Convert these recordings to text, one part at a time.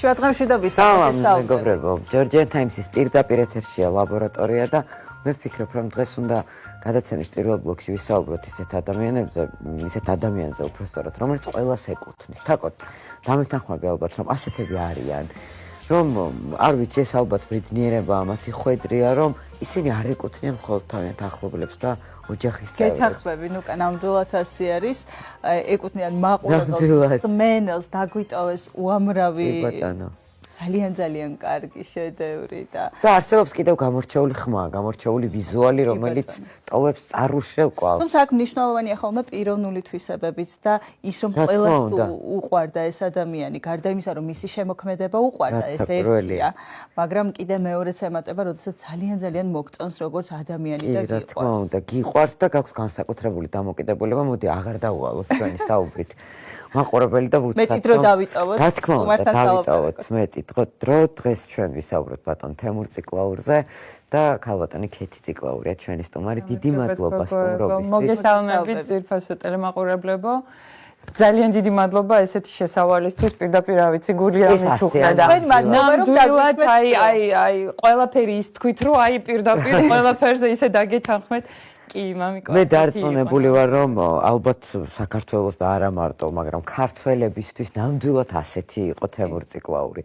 შევადღებშვიდობის მეგობრებო, Georgian Times-ის პირდაპირ ეთერშია ლაბორატორია და მე ვფიქრობ, რომ დღეს უნდა გადაცემის პირველ ბლოკში ვისაუბროთ ისეთ ადამიანებზე უბრალოდ, რომელიც ყველას ეკუთვნის. თაკოთ, დამეთანხმები ალბათ, რომ ასეთები არიან, რომ არ ვიცი, ეს ალბათ ბედნიერება მათი ხვედრია, რომ ისინი არ ეკუთვნიან მხოლოდ თავიანთ ახლობლებს და ოჯახის წევრებს. გეთახმები, ნამდვილად ასე არის, ეკუთვნიან მაყურებელს, სმენელს, დაგვიტოვეს უამრავი ძალიან კარგი შედევრი და არსებობს კიდევ გამორჩეული ხმა, გამორჩეული ვიზუალი, რომელიც ტოვებს წარუშრელ კვალს. თუმცა აქ მნიშვნელოვანია ხოლმე პიროვნული თვისებებიც და ის რომ ყველას უყვარდა ეს ადამიანი, გარდა იმისა, რომ მისი შემოქმედება უყვარდა, ეს ერთია, მაგრამ კიდე მეორეც ემატება, როდესაც ძალიან მოგწონს როგორც ადამიანი და რა თქმა უნდა, გიყვარს და გაქვს განსაკუთრებული დამოკიდებულება, მოდი აღარ დავუვალოთ ჩვენი საუბრით. მაყურებელი და ვუცადოთ. მეტი დრო დავიტოვოთ. რა თქმა უნდა, დავიტოვოთ მეტი დრო. დღეს ჩვენ ვისაუბროთ ბატონ თემურ ციკლაურზე და ქალბატონი ქეთი ციკლაურია ჩვენი სტუმარი. დიდი მადლობა სტუმრობისთვის. მოგესალმებით ძირფასო ტელემაყურებლებო. ძალიან დიდი მადლობა ესეთი შესავალისთვის პირდაპირ ავიცი გურია მithუხდა და ნამდვილად აი ყველაფერი ის თქვით რომ აი პირდაპირ ყველაფერზე ისე დაგეთანხმეთ. მე დარწმუნებული ვარ, რომ ალბათ საქართველოს და არა მარტო, მაგრამ ქართველებისთვის ნამდვილად ასეთი იყო თემურ ციკლაური.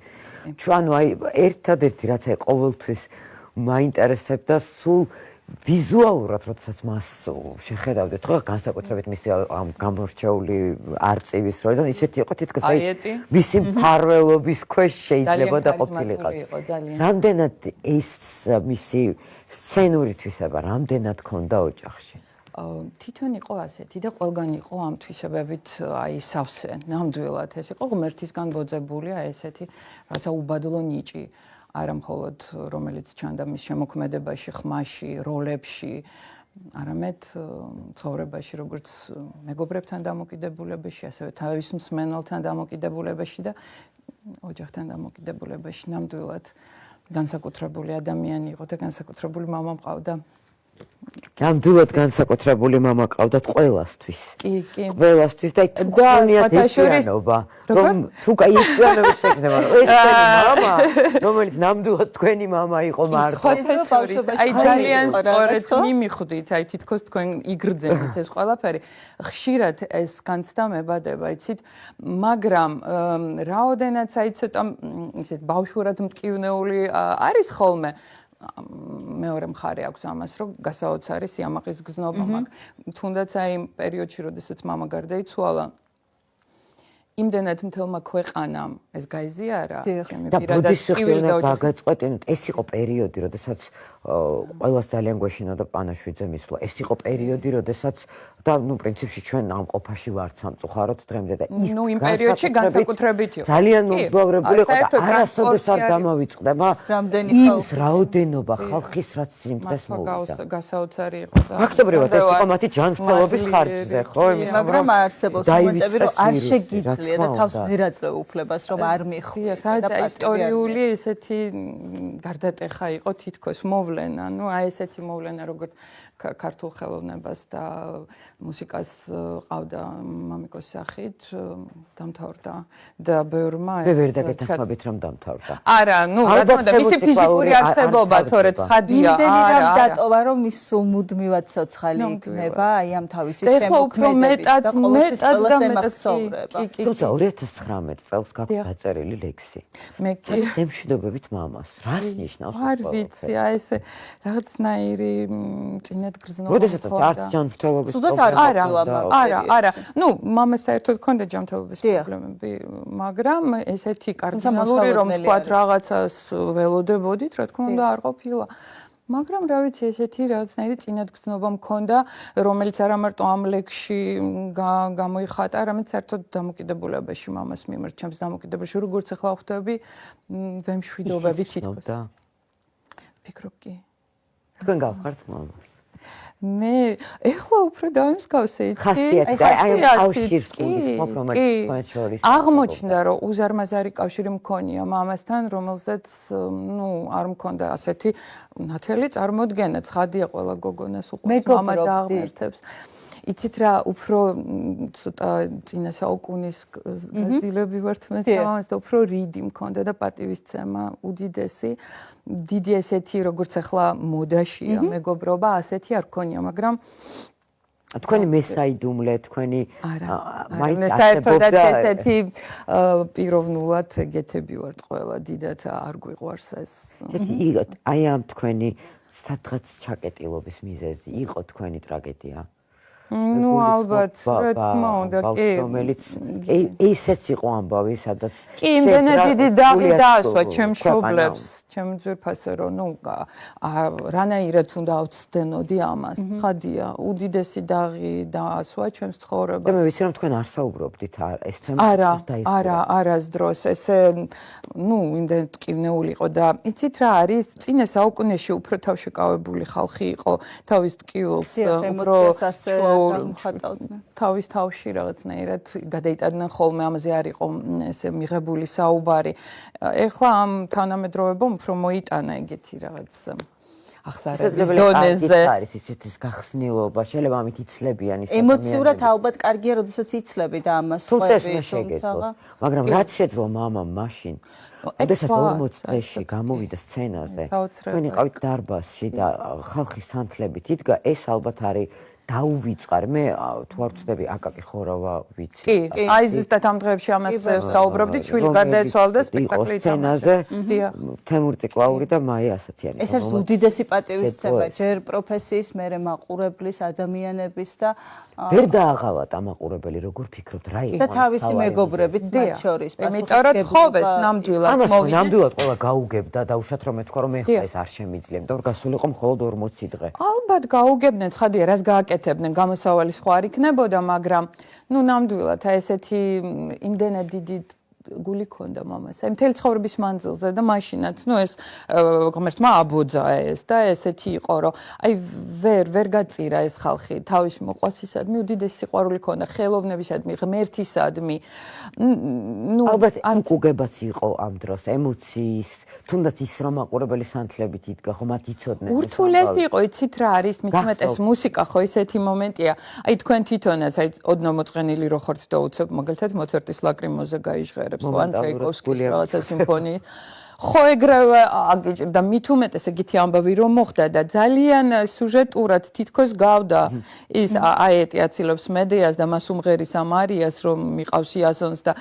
ანუ აი ერთადერთი რაც აი ყოველთვის მაინტერესებდა სულ ვიზუალურად, როდესაც მას შეხედავდეთ, ხო, განსაკუთრებით მისი ამ გამორჩეული არწივის როლი, ისეთი იყო თითქოს აი მისი მფარველობის ქვეშ შეიძლება და ყოფილიყო. რამდენად ეს მისი სცენური თვისება, რამდენად ქონდა ოჯახში? თვითონ იყო ასეთი და ყველგან იყო ამ თვისებებით აი სავსე, ნამდვილად ეს იყო ღმერთისგან ბოძებულია ესეთი, რაცა უბადლო ნიჭი. არა მხოლოდ რომელიც ჩანდა მის შემოქმედებაში, ხმაში, როლებში, არამედ ცხოვრებაში, როგორც მეგობრებთან დამოკიდებულებაში, ასევე თავის მსმენელთან დამოკიდებულებაში და ოჯახთან დამოკიდებულებაში. ნამდვილად განსაკუთრებული ადამიანი იყო და განსაკუთრებული მამა მყავდა. ნამდვილად განსაკუთრებული მამა ყავდათ ყველასთვის. კი. ყველასთვის და თქვენიათ ეჭვიანობა. რომ თუ კაი ეჭვიანობა შეგნება, რომ ეს თქვენი მამა, რომელიც ნამდვილად თქვენი მამა იყო მარტო. აი ძალიან სწორედ მიმიხვდით, აი თითქოს თქვენ იგრძენით ეს ყველაფერი. ხშირად ეს განცდამებადება, იცით, მაგრამ რაოდენაც აი ცოტა ისეთ ბავშვურად მტკივნეული არის ხოლმე მეორე მხარე აქვს ამას, რომ გასაოცარი სიამაყის გზნობა მაქვს. თუნდაც აი იმ პერიოდში, როდესაც მამა გარდაიცვალა, იმდენად მთელმა ქვეყანამ ეს გაიზიარა, ჩემი პირადად ტკივილდა გაგაწყვეტინოთ, ეს იყო პერიოდი, როდესაც ყველას ძალიან გვეშინოდა პანაშვიძე მისვლა. ეს იყო პერიოდი, როდესაც და პრინციპში ჩვენ ამ ყოფაში ვართ სამწუხაროდ დღემდე და ის იმ პერიოდში განსაკუთრებით იყო. ძალიან მომძლავრებული იყო და არასოდეს არ დამავიწყდება ის რაოდენობა ხალხის რაც სიმღერას მოვიდა. გასაოცარი იყო და ფაქტობრივად ეს იყო მათი ჯანმრთელობის ხარჯზე, ხო? მაგრამ არსებობს მომენტები, რომ არ შეგიძლია და თავს ვერ აძლევ უფლებას, რომ არ მიხვდე და ისტორიული ესეთი გარდატეხა იყო თითქოს მოვლენა, ნუ აი ესეთი მოვლენა, როგორც ქართულ ხელოვნებას და მუსიკას ყავდა მამიკოს სახით, დამთავრდა და ბევრმა მე ვერ დაგეთანხმებით რომ დამთავრდა. არა, ნუ რა თქმა უნდა, მისი ფიზიკური არსებობა თორე ცხადია, იმდენი დატოვა, რომ ის სულ მუდმივად ცოცხალი იქნება, აი ამ თავისი შემოქმედებით და ყოველთვის ყველას ემახსოვრება. თუმცა 2019 წელს გაქვს დაწერილი ლექსი. მე კი ზემშვიდობებით მამას. რას ნიშნავს ეს? არ ვიცი, აი ეს რაღაცნაირი წინათ გრძნობა. როდესაც არც ჯანმრთელობის არა. ნუ მამა საერთოდ ჰქონდა ჯანმრთელობის პრობლემები, მაგრამ ესეთი კარდინალური რომ თქვათ რაღაცას ველოდებოდით, რა თქმა უნდა, არ ყოფილა. მაგრამ რა ვიცი, ესეთი რაღაცნაირი წინათგრძნობა მქონდა, რომელიც არა მარტო ამ ლექსში გამოიხატა, არამედ საერთოდ დამოკიდებულებაში მამას მიმართ, ჩემს დამოკიდებულებაში, როგორც ახლა ხვდები, ვემშვიდობები თითქოს. ფიქრობ კი. თქვენ გავხართ მამას. მე ეხლა უფრო დამსგავსე იცი? ხასიათი, აი კავშირს გულისხმობ, რომელიც თქვენ შორის აღმოჩნდა, რომ უზარმაზარი კავშირი მქონია მამასთან, რომელზეც ნუ არ მქონდა ასეთი ნათელი წარმოდგენა, ცხადია ყველა გოგონას უყვარს მამა და აღმერთებს. იცით რა, უფრო ცოტა წინა საუკუნის გაზრდილები ვართ მე და უფრო რიდი მქონდა და პატივისცემა უდიდესი. დიდი ესეთი, როგორც ახლა მოდაშია მეგობრობა, ასეთი არ გქონია, მაგრამ თქვენი მესაიდუმლე, თქვენი მაინც საერთოდაც ესეთი პიროვნულად ეგეთები ვართ ყველა, დიდად არ გვიყვარს ეს. აი ამ თქვენი სადღაც ჩაკეტილობის მიზეზი იყო თქვენი ტრაგედია? ნუ ალბათ, რა თქმა უნდა, კი. რომელიც ისეც იყო ამბავი, სადაც კი, იმდენად დიდი დაღი დაასვა ჩემ მშობლებს, ჩემ ძვირფასე რომ ნუ რანაირად უნდა ავწდენოდი ამას. ხადია, უდიდესი დაღი დაასვა ჩემს ცხოვრებას. და მე ვიცი რომ თქვენ არ საუბრობდით ეს თემა არა, არასდროს ესე ნუ იმდენად ტკივნეული იყო და იცით რა არის, წინა საუკუნეში უფრო თავშეკავებული ხალხი იყო თავის ტკივილს, უფრო თავის თავში რაღაცნაირად გადაიტანდნენ ხოლმე ამაზე არ იყო ესე მიღებული საუბარი. ეხლა ამ თანამედროვეობამ უფრო მოიტანა ეგეთი რაღაც ახსარების დონეზე. არის ისეთის გახსნილობა, შეიძლება ამით იცლებიან ის ემოციურად ალბათ კარგია, როდესაც იცლები და ამას თუმცა მაგრამ რაც შეძლო მამამ მაშინ ოდესაც 40 წლებში გამოვიდა სცენაზე, თქვენ იყავით დარბაზში და ხალხის სანთლებით იდგა, ეს ალბათ არის დაუვიწყარ. მე თუ არ ვწდები აკაკი ხორავა ვიცი. კი, აი ზუსტად ამ დღეებში ამას საუბრობდით, შვილი გარდაეცვალა სპექტაკლი სცენაზე. თემურ ციკლაური და მაია ასათიანი. ეს არის უდიდესი პატივისცემა ჯერ პროფესიის, მერე მაყურებლის, ადამიანების და ვერ დააღალათ ამ მაყურებელი, როგორ ფიქრობთ, რა იყო? და თავისი მეგობრებიც მათ შორის. იმიტომ რომ თხოვეს ნამდვილად მოვიდა. ნამდვილად ყველა გაუგებდა და უშათ რომ ეთქვა რომ ეხლა ეს არ შემიძლია, იმიტომ რომ გასულიყო მხოლოდ 40 დღე. ალბათ გაუგებდნენ, ცხადია, რას გააკეთებდნენ, გამოსავალი სხვა არ იქნებოდა, მაგრამ ნუ ნამდვილად აი ესეთი იმდენად დიდი გული ქონდა მამას. აი მთელი ცხოვრების მანძილზე და მაშინაც, ნუ ეს ღმერთმა აბოძა ეს და ესეთი იყო, რომ აი ვერ გაწირა ეს ხალხი თავის მოყვასისადმი, უდიდესი სიყვარული ქონდა ხელოვნებისადმი, ღმერთისადმი. ნუ ალბათ უკუგებაც იყო ამ დროს, ემოციის, თუნდაც ის რომ მაყურებელი სანთლებით იდგა, ხო მათ იცოდნენ. ურთულესი იყო, იცით რა არის, მithumetes მუსიკა ხო ისეთი მომენტია. აი თქვენ თვითონაც აი ოდნავ მოწყენილი რო ხართ და უცებ მაგალითად მოცარტის ლაკრიმოზე გაიჟღერებს. ან ჩაიკოვსკის რაღაცა სიმფონიის ხო ეგრევე აგიჭირდა მით უმეტეს ეგეთი ამბავი რომ მოხდა და ძალიან სუჟეტურად თითქოს გავდა ის აეტი აცილებს მედეას და მას უმღერის ამ არიას რომ მიყავს იასონს და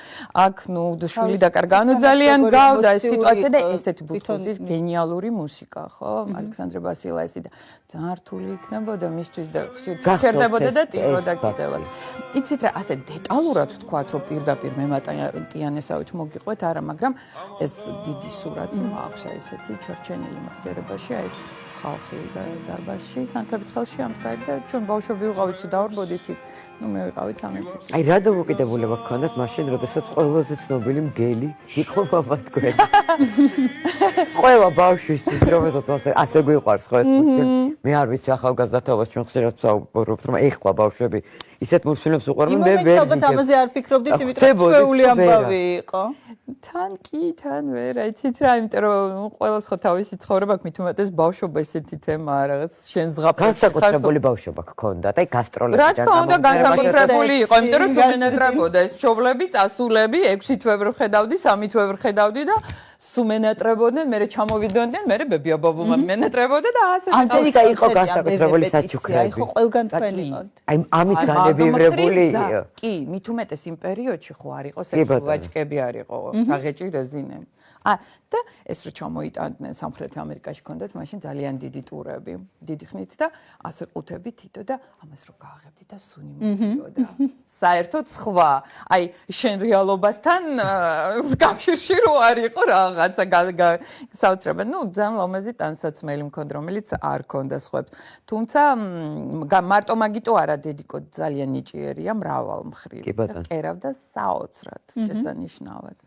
აქ ნუ შვილი დაკარგა ანუ ძალიან გავდა ეს სიტუაცია და ესეთი ბუთოზის გენიალური მუსიკა ხო ალექსანდრე ბასილაესი და ძალიან რთული იქნებოდა მისთვის და ხშირდებოდა და ტიროდა კიდევაც იცით რა ასე დეტალურად თქვა რომ პირდაპირ მემატიანესავით მოგიყვეთ არა მაგრამ ეს დიდი სურათი მაქვს აი ესეთი ჩორჩენილი მახსიერებაში აი ეს ხალხი და დარბაზში სანთლებით ხელში ამდგარი და ჩვენ ბავშვები ვიყავით თუ დავრბოდით ნუ მე ვიყავით ამით აი რა დამოკიდებულება გქონდათ მაშინ როდესაც ყველაზე ცნობილი მგელი იყო მამა თქვენ ყველა ბავშვისთვის რომელსაც ასე გვიყვარს ხო ეს მე არ ვიცი ახალგაზრდათაობას ჩვენ ხშირად ვსაუბრობთ რომ ეხლა ბავშვები ისეთ მუსლიმებს უყვარენ მე ვერ ვიგებ ამაზე არ ფიქრობდით იმიტომ რომ ჩვეული ამბავი იყო თან ვერ აიცით რა იმიტომ რომ ყველას ხო თავისი ცხოვრება აქვს მით უმეტეს ბავშვობა ესეთი თემაა რაღაც შენ ზღაპრებს განსაკუთრებული ბავშვობა გქონდათ აი გასტროლებიდან რა თქმა უნდა განსაკუთრებული იყო იმიტომ რომ სუმენატრებოდა ეს მშობლები წასულები 6 თვე ვერ ხედავდი 3 თვე ვერ ხედავდი და სუმენატრებოდნენ მე ჩამოვიდოდნენ მე ბებია ბაბუმა მენატრებოდა და ასე ამიტომ იყო განსაკუთრებული საჩუქრები აი ხო ყველგან თქვენი აი ამით განებივრებული კი მით უმეტეს იმ პერიოდში ხო არ იყო სექსუალაჭკები არ იყო საღეჭი რეზინები და ეს რო ჩამოიტანდნენ სამხრეთ ამერიკაში ქონდათ მაშინ ძალიან დიდი ტურები დიდი ხნით და ასე ყუთები თითო და ამას რო გააღებდი და სუნი მოდიოდა საერთოდ სხვა აი შენ რეალობასთან კავშირში რო არ იყო რაღაცა საოცრება ნუ ძალიან ლამაზი ტანსაცმელი მქონდა რომელიც არ ქონდა სხვებს თუმცა მარტო მაგიტო არა დედიკო ძალიან ნიჭიერია მრავალმხრივი და კერავდა საოცრად შესანიშნავად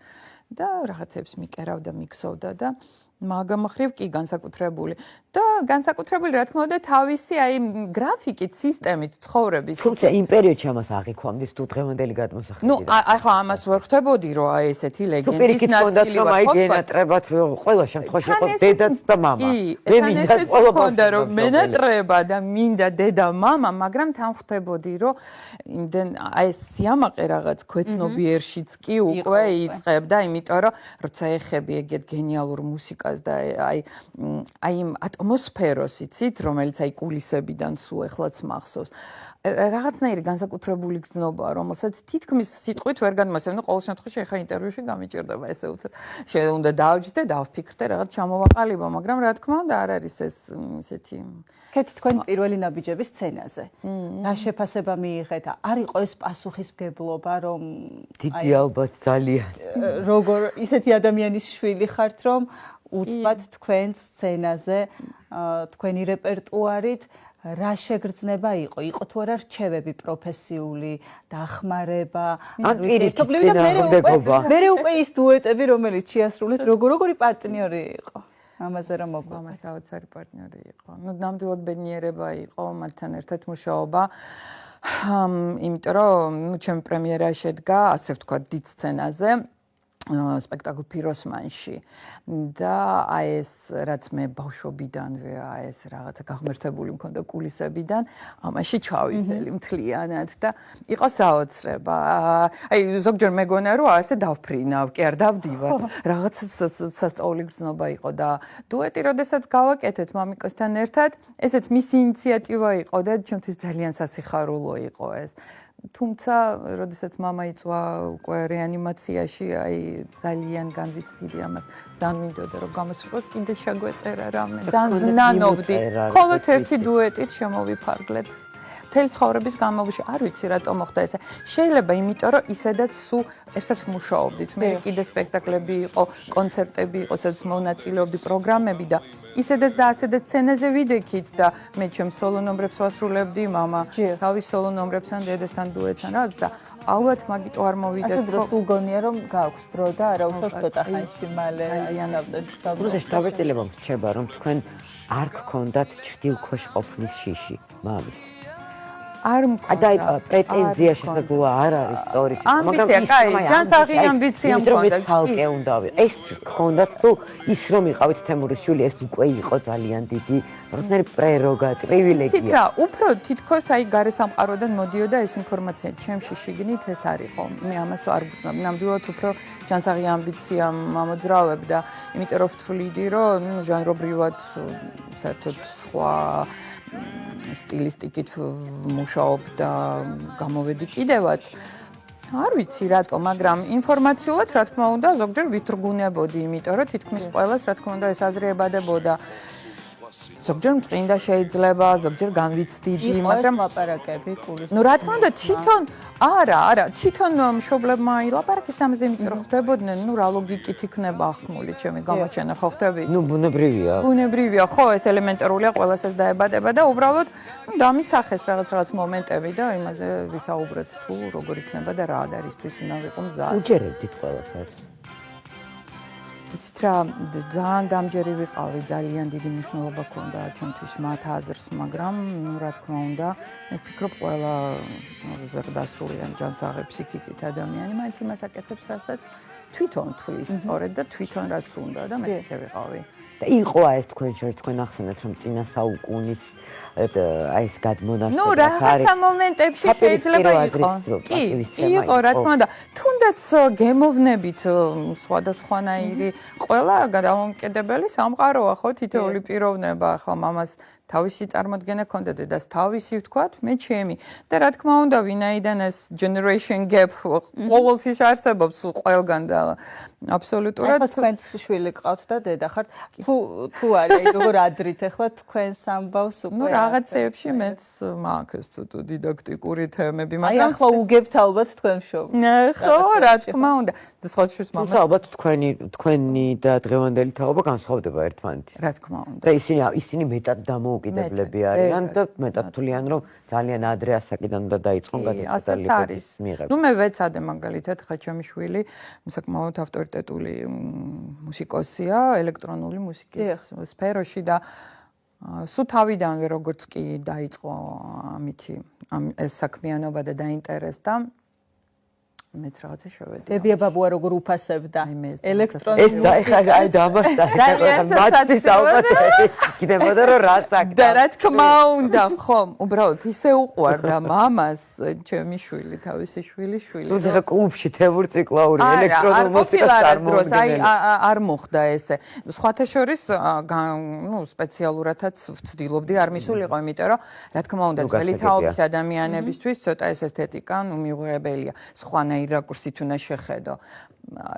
და რაღაცებს მიკერავდა, მიქსოვდა და მაგამ მხრივ კი განსაკუთრებული და განსაკუთრებული რა თქმა უნდა თავისი აი გრაფიკით, სისტემით ცხოვრების. თუმცა იმ პერიოდში ამას აღიქვამდის თუ დღევანდელი გადმოსახედი. ნუ ახლა ამას ვერ ხვდებოდი რომ აი ესეთი ლეგენდის ნაწილი ვარ. აი გენატრებად ყველა შემთხვევაში იყო დედაც და მამა. მე მინდა ყველა რომ მენატრება და მინდა დედა მამა, მაგრამ თან ხვდებოდი რომ იმდენ აი სიამაყე რაღაც ქვეცნობიერშიც კი უკვე იწყებდა, იმიტომ რომ როცა ეხები ეგეთ გენიალურ მუსიკას და აი იმ ატმოსფეროს იცით, რომელიც აი კულისებიდან სულ ეხლაც მახსოვს. რაღაცნაირი განსაკუთრებული გზნობაა, რომელსაც თითქმის სიტყვით ვერ გადმოსცემ. ნუ ყოველ შემთხვევაში ახლა ინტერვიუში გამიჭირდება ესე უცებ. უნდა დავჯდე, დავფიქრდე, რაღაც ჩამოვაყალიბო, მაგრამ რა თქმა უნდა არ არის ეს ისეთი. კეთ თქვენ პირველი ნაბიჯების სცენაზე. რა შეფასება მიიღეთ? არ იყო ეს პასუხისმგებლობა, რომ დიდი ალბათ ძალიან. როგორ ისეთი ადამიანის შვილი ხართ, რომ უცბად თქვენ სცენაზე, თქვენი რეპერტუარით რა შეგრძნება იყო? იყო თუ არა რჩევები პროფესიული, დახმარება, ან პირიქით წინააღმდეგობა. მე უკვე ის დუეტები, რომელიც შეასრულეთ, როგორი პარტნიორი იყო? ამაზე რა მოგვა? ამას საოცარი პარტნიორი იყო. ნუ ნამდვილად ბედნიერება იყო მათთან ერთად მუშაობა. იმიტომ რომ ნუ ჩემი პრემიერა შედგა, ასე ვთქვათ, დიდ სცენაზე. სპექტაკლ პიროსმანში და აი ეს რაც მე ბავშვობიდანვე აი ეს რაღაცა გაღმერთებული მქონდა კულისებიდან ამაში ჩავიდელი მთლიანად და იყო საოცრება. აი ზოგჯერ მეგონა რომ ასე დავფრინავ, კი არ დავდივარ. რაღაც სასწაული გრძნობა იყო და დუეტი როდესაც გავაკეთეთ მამიკოსთან ერთად, ესეც მისი ინიციატივა იყო და ჩემთვის ძალიან სასიხარულო იყო ეს. თუმცა, როდესაც მამა იწვა უკვე რეანიმაციაში, აი ძალიან განვიცდიდი ამას. ძალიან მინდოდა რომ გამოსულიყო, კიდე შეგვეწერა რამე. ძალიან ნანობდი. მხოლოდ ერთი დუეტით შემოვიფარგლეთ. მთელი ცხოვრების განმავლობაში არ ვიცი რატომ მოხდა ესე. შეიძლება იმიტომ რომ ისედაც სულ ერთად ვმუშაობდით. მე კიდე სპექტაკლები იყო, კონცერტები იყო, სადაც მონაწილეობდი პროგრამები და ისედაც და ასედაც სცენაზე ვიდექით და მე ჩემს სოლო ნომრებს ვასრულებდი, მამა თავის სოლო ნომრებთან, დედასთან დუეტთან რაც და ალბათ მაგიტო არ მოვიდეთ. ასე დროს უგონია რომ გააქვს დრო და არა უშავს ცოტა ხანში მალე დავწერთ. პროცესში დავერტილება მრჩება რომ თქვენ არ გქონდათ ჭრდილქვეშ ყოფნის შიში მამის. არ მქონდა. და პრეტენზია შესაძლოა არ არის სწორი, მაგრამ ჯანსაღი ამბიცია მქონდა. ცალკე უნდა ეს გქონდათ თუ ის რომ იყავით თემურის შვილი, ეს უკვე იყო ძალიან დიდი როსნერი პრეროგატივი, პრივილეგია. ცით რა, უფრო თითქოს აი გარესამყაროდან მოდიოდა ეს ინფორმაცია, ჩემში შიგნით ეს არისო. მე ამას არ ვგრძნობ. ნამდვილად უფრო ჯანსაღი ამბიცია მომძრავებდა, იმიტომ რომ ვთვლიდი, რომ ნუ ჟანრობრივად საერთოდ სხვა სტილისტიკით მუშაობ და გამოვედი კიდევაც. არ ვიცი რატო, მაგრამ ინფორმაციულად რა თქმა უნდა ზოგჯერ ვითრგუნებოდი, იმიტომ რომ თითქმის ყველას რა თქმა უნდა ეს აზრი ებადებოდა. ზოგჯერ მწყინდა შეიძლება, ზოგჯერ განვიცდიდი, მაგრამ ლაპარაკები კულის. ნუ რა თქმა უნდა თვითონ არა, თვითონ მშობლებმა ილაპარაკეს ამაზე, იმიტომ რომ ხვდებოდნენ, ნუ რა ლოგიკით იქნება ახმული ჩემი გამოჩენა, ხო ხვდებით? ნუ ბუნებრივია. ბუნებრივია, ხო, ეს ელემენტარულია, ყველას ეს დაებადება და უბრალოდ დამისახეს რაღაც მომენტები და იმაზე ვისაუბრეთ თუ როგორ იქნება და რა არისთვის უნდა ვიყო მზად. უჯერებდით ყველაფერს. იცით რა, ძალიან დამჯერი ვიყავი, ძალიან დიდი მნიშვნელობა ჰქონდა ჩემთვის მათ აზრს, მაგრამ ნუ რა თქმა უნდა, მე ვფიქრობ ყველა ზრდასრული ჯანსაღი ფსიქიკით ადამიანი მაინც იმას აკეთებს, რასაც თვითონ თვლის სწორედ და თვითონ რაც უნდა და მე ესე ვიყავი. და იყო ეს თქვენ შორის თქვენ ახსენეთ რომ წინა საუკუნის აი ეს გადმონასტები ნუ რაღაცა მომენტებში შეიძლება იყო. კი, იყო რა თქმა უნდა. თუნდაც გემოვნებით სხვადასხვანაირი ყველა გადამამკიდებელი სამყაროა ხო თითოეული პიროვნება ხო მამას თავისი წარმოდგენა ჰქონდა დედას თავისი ვთქვათ მე ჩემი და რა თქმა უნდა ვინაიდან ეს generation gap ყოველთვის არსებობს ყველგან და აბსოლუტურად თქვენს შვილი გყავთ და დედა ხართ თუ არის როგორ ადრით ახლა თქვენს ამბავს უკვე ნუ რაღაცეებში მეც მაქვს ცოტა დიდაქტიკური თემები მაგრამ აი ახლა უგებთ ალბათ თქვენ მშობლებს ხო რა თქმა უნდა და სხვა შვილს მამა ალბათ თქვენი და დღევანდელი თაობა განსხვავდება ერთმანეთისგან რა თქმა უნდა და ისინი მეტად დამოუკიდებლები არიან და მეტად თვლიან, რომ ძალიან ადრე ასაკიდან უნდა დაიწყონ გადაწყვეტა ლიგების მიღება. ნუ მე ვეცადე მაგალითად ხა ჩემი შვილი საკმაოდ ავტორიტეტული მუსიკოსია ელექტრონული მუსიკის სფეროში და სულ თავიდანვე როგორც კი დაიწყო ამითი ეს საქმიანობა და დაინტერესდა მეც რაღაცა შევედი. დებია ბაბუა როგორ უფასებდა ელექტრონული ეს ეხლა აი დამასდა მათთვის ალბათ ეს იქნებოდა რომ რას აქ და რა თქმა უნდა ხომ უბრალოდ ისე უყვარდა მამას ჩემი შვილი თავისი შვილი ნუ ზეღა კლუბში თემურ ციკლაური ელექტრონულ მუსიკას წარმოუდგენელი არ მოხდა ესე სხვათა შორის ნუ სპეციალურადაც ვცდილობდი არ მისულიყო იმიტომ რომ რა თქმა უნდა ძველი თაობის ადამიანებისთვის ცოტა ეს ესთეტიკა ნუ მიუღებელია სხვანაირ რაკურსით უნდა შეხედო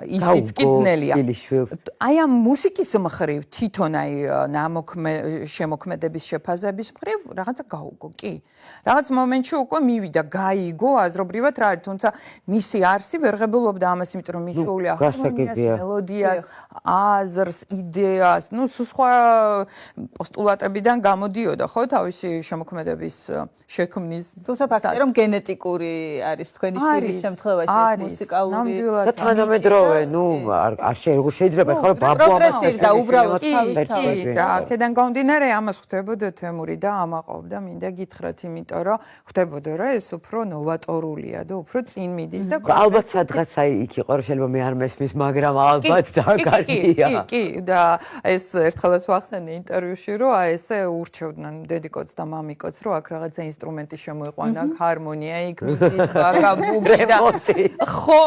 ისიც კი ძნელია აი ამ მუსიკის მხრივ თვითონ აი შემოქმედების შეფაზების მხრივ რაღაცა გაუგო კი რაღაც მომენტში უკვე მივიდა გაიგო აზრობრივად რა არის თუმცა მისი არსი ვერ ღებულობდა ამას იმიტომ რომ მიშოული ახსენებს მელოდიას აზრს იდეას ნუ სხვა პოსტულატებიდან გამოდიოდა ხო თავისი შემოქმედების შექმნის თუმცა ფაქტია რომ გენეტიკური არის თქვენი შვილის შემთხვევაში ეს მუსიკალური და თანამედროვე ნუ არ შეიძლება ხო ბაბუ ამას და უბრალოდ და აქედან გამომდინარე ამას ხვდებოდა თემური და ამაყობდა მინდა გითხრათ იმიტომ რომ ხვდებოდა რომ ეს უფრო ნოვატორულია და უფრო წინ მიდის და ალბათ სადღაც აი იქ იყო რომ შეიძლება მე არ მესმის მაგრამ ალბათ დაგარგია კი და ეს ერთხელაც ვახსენე ინტერვიუში რომ აი ესე ურჩევდნენ დედიკოც და მამიკოც რომ აქ რაღაცა ინსტრუმენტი შემოიყვანა აქ ჰარმონია იქ მიდის ბაგაბუბი და ხო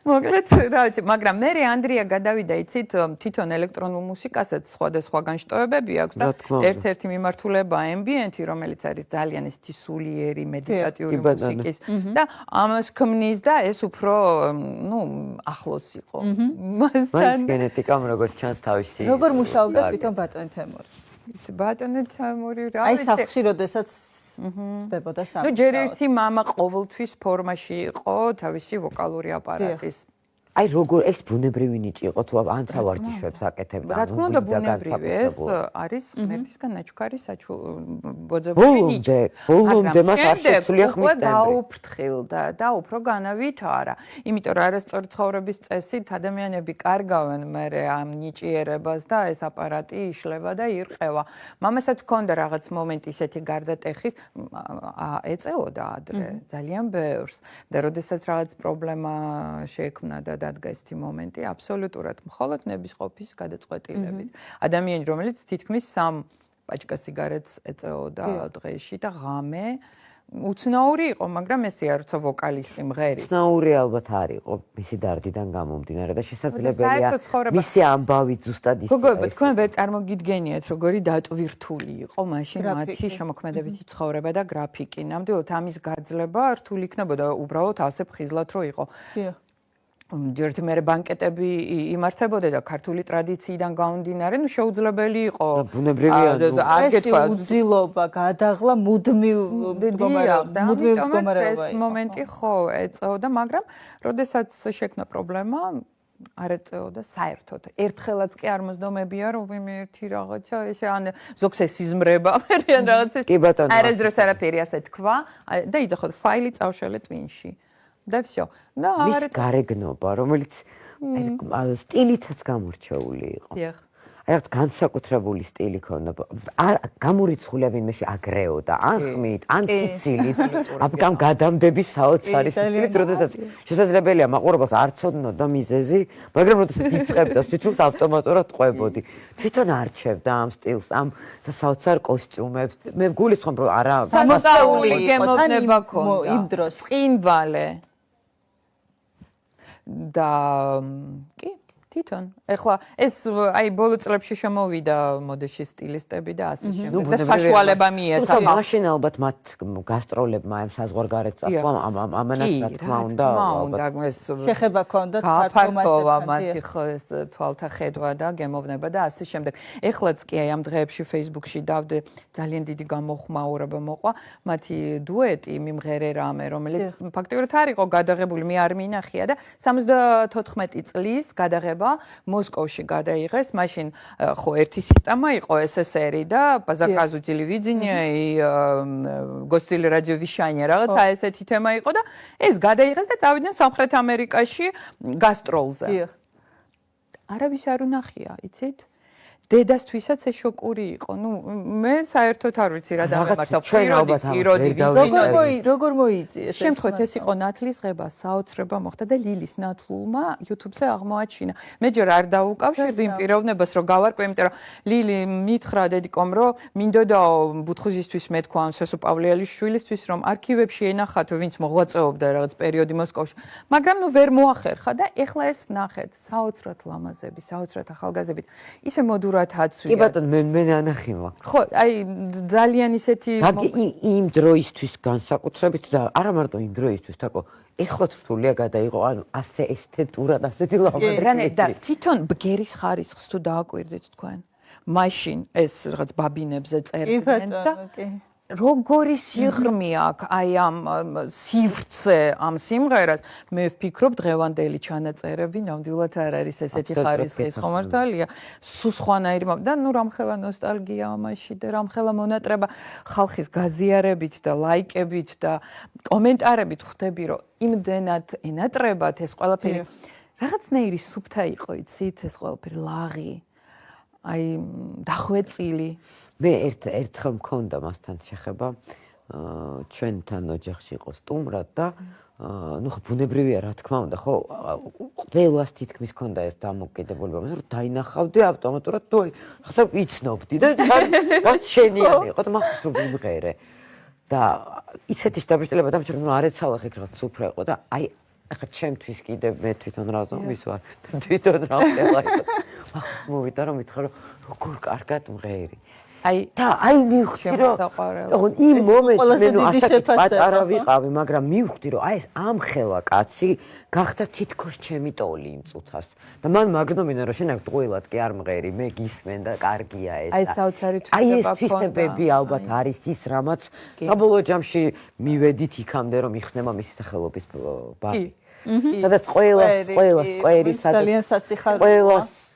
მოკლედ რა ვიცი მაგრამ მე ანდრია გადავიდა იცით თვითონ ელექტრონულ მუსიკასაც სხვადასხვა განშტოებები აქვს და ერთ-ერთი მიმართულება ambient-ი რომელიც არის ძალიან ისეთი სულიერი მედიტატიური მუსიკის და ამას ქმნის და ეს უფრო ნუ ახლოს იყო მასთან გენეტიკამ როგორც ჩანს თავისი როგორ მუშაობდა თვითონ ბატონი თემური ბატონი თემური რა აი სახლში როდესაც ხდებოდა სამუშაო. ნუ ჯერ ერთი მამა ყოველთვის ფორმაში იყო თავისი ვოკალური აპარატის. აი როგორ ეს ბუნებრივი ნიჭი იყო თუ ანცა ვარჯიშებს აკეთებდა რა თქმა უნდა ბუნებრივი ეს არის ღმერთისგან ნაჩქარი ბოძებული ნიჭი. ბოლომდე მას არ შეცვლია ხმის ტემპი. დაუფრთხილდა და უფრო განავითარა. იმიტომ რომ არასწორი ცხოვრების წესით ადამიანები კარგავენ მერე ამ ნიჭიერებას და ეს აპარატი იშლება და ირყევა. მამასაც ჰქონდა რაღაც მომენტი ისეთი გარდატეხის ეწეოდა ადრე ძალიან ბევრს და როდესაც რაღაც პრობლემა შეექმნა და დადგა ეს მომენტი აბსოლუტურად მხოლოდ ნებისყოფის გადაწყვეტილებით. ადამიანი რომელიც თითქმის 3 პაჭკა სიგარეტს ეწეოდა დღეში და ღამე უცნაური იყო, მაგრამ ესეა როცა ვოკალისტი მღერი. უცნაური ალბათ არ იყო მისი დარდიდან გამომდინარე და შესაძლებელია მისი ამბავი ზუსტად ის. გოგოებო, თქვენ ვერ წარმოგიდგენიათ, როგორი დატვირთული იყო მაშინ მათი შემოქმედებითი ცხოვრება და გრაფიკი. ნამდვილად ამის გაძლება რთული იქნებოდა უბრალოდ ასე ფხიზლად რო იყო. ჯერთ მერე ბანკეტები იმართებოდა და ქართული ტრადიციიდან გამომდინარე, ნუ შეუძლებელი იყო. ბუნებრივია. ეს უძილობა, გადაღლა მუდმივ მდგომარეობა. ეს მომენტი ხო ეწეოდა, მაგრამ როდესაც შექმნა პრობლემა არ ეწეოდა საერთოდ. ერთხელაც კი არ მოსდომებია, რომ ვიმე ერთი რაღაცა ესე ან ზოგს ესიზმრება, მერე რაღაცა. კი ბატონო. არასდროს არაფერი ასე თქვა და იძახოთ ფაილი წავშალე ტვინში. და всё. და არის გარეგნობა, რომელიც სტილითაც გამორჩეული იყო. დიახ. რაღაც განსაკუთრებული სტილი ქონდა. არ გამორიცხულია ვინმეში აგრეოდა, ან ხმით, ან ციცილით, ამ გადამდების საოცარი სიცილით, როდესაც შესაძლებელია მაყურებელს არ ცოდნოდა მიზეზი, მაგრამ როდესაც იწყებდა სიცილს ავტომატურად ყვებოდი. თვითონ არჩევდა ამ სტილს, ამ საოცარ კოსტიუმებს. მე გულისხმობ რომ არა სამოსაული გემოვნება ქონდა. იმ დროს ყინვალე და კი თვითონ. ეხლა ეს აი ბოლო წლებში შემოვიდა მოდეში სტილისტები და ასე შემდეგ და საშუალება მიეცა. თუმცა მაშინ ალბათ მათ გასტროლებმა ამ საზღვარგარეთ წახვა ამანაც რა თქმა უნდა ეს შეხება ქონდათ ფართოა მათი ეს თვალთა ხედვა და გემოვნება და ასე შემდეგ. ეხლაც კი აი ამ დღეებში Facebook-ში დავდე ძალიან დიდი გამოხმაურება მოყვა მათი დუეტი მიმღერე რამე რომელიც ფაქტიურად არ იყო გადაღებული მე არ მინახია და 74 წლის გადაღება მოსკოვში გადაიღეს, მაშინ ხო ერთი სისტემა იყო SSR-ი და заказу телевидения и гостелерадиовещание რაღაცა ესეთი თემა იყო და ეს გადაიღეს და წავიდნენ სამხრეთ ამერიკაში გასტროლზე. არავის არ უნახია, იცით? დედასთვისაც ეს შოკური იყო. ნუ მე საერთოდ არ ვიცი რა დამემართა. როგორ მოიწიეს? შემთხვევით ეს იყო ნათლისღება, საოცრება მოხდა და ლილის ნათლულმა YouTube-ზე აღმოაჩინა. მე ჯერ არ დაუკავშირდი იმ პიროვნებას, რომ გავარკვე, იმიტომ რომ ლილი მითხრა დედიკომ, რომ მინდოდაო ბუთხუზისთვის მეთქვა ან სესო პავლეალიშვილისთვის, რომ არქივებში ენახათ, ვინც მოღვაწეობდა რაღაც პერიოდი მოსკოვში. მაგრამ ნუ ვერ მოახერხა და ეხლა ეს ვნახეთ, საოცრად ლამაზები, საოცრად ახალგაზრდები. ისე მოდურ კი ბატონო მე ანახი მაქვს. ხო, აი ძალიან ისეთი იმ დროისთვის განსაკუთრებით და არა მარტო იმ დროისთვის, თაკო ეხოთ რთულია გადაიღო, ანუ ასე ესთეტურად ასეთი ლამაზი. და თვითონ ბგერის ხარისხს თუ დააკვირდით თქვენ. მაშინ ეს რაღაც ბაბინებზე წერდნენ და როგორი სიღრმე აქვს აი ამ სივრცე ამ სიმღერას, მე ვფიქრობ დღევანდელი ჩანაწერები ნამდვილად არ არის ესეთი ხარისხის ხომართალია, სულ სხვანაირი და ნუ რამხელა ნოსტალგია ამაში და რამხელა მონატრება ხალხის გაზიარებით და ლაიკებით და კომენტარებით ხვდები, რომ იმდენად ენატრებათ ეს ყველაფერი. რაღაცნაირი სუფთა იყო, იცით, ეს ყველაფერი ლაღი. აი დახვეწილი მე ერთხელ მქონდა მასთან შეხება ჩვენთან ოჯახში იყო სტუმრად და ნუ ხო ბუნებრივია რა თქმა უნდა ხო ყველას თითქმის მქონდა ეს დამოკიდებულება რომ დაინახავდი ავტომატურად თუ ხსა ვიცნობდი და რაც შენიანი იყო და მაგას რომ ვიმღერე და ისეთი შტაბიშტილება დამჭირ ნუ არ ეცალახ ეგ რაღაც სუფრა იყო და აი ახლა ჩემთვის კიდე მე თვითონ რაზომის ვარ და თვითონ რა ვხდება ახლა მოვიდა რომ მითხრა რომ როგორ კარგად მღერი აი მივხვდი რომ იმ მომენტში მე ნუ ასაკით პატარა ვიყავი, მაგრამ მივხვდი რომ აი ეს ამხელა კაცი გახდა თითქოს ჩემი ტოლი იმ წუთას. და მან მაგნომინა რომ შენ აქ ტყუილად კი არ მღერი, მე გისმენ და კარგია ეს. აი საოცარი თვისება. აი ეს თვისებები ალბათ არის ის რამაც საბოლოო ჯამში მივედით იქამდე რომ იხსნება მისი სახელობის ბაღი. სადაც ყველას ყვერი სადაც ძალიან სასიხარულოა. ყველას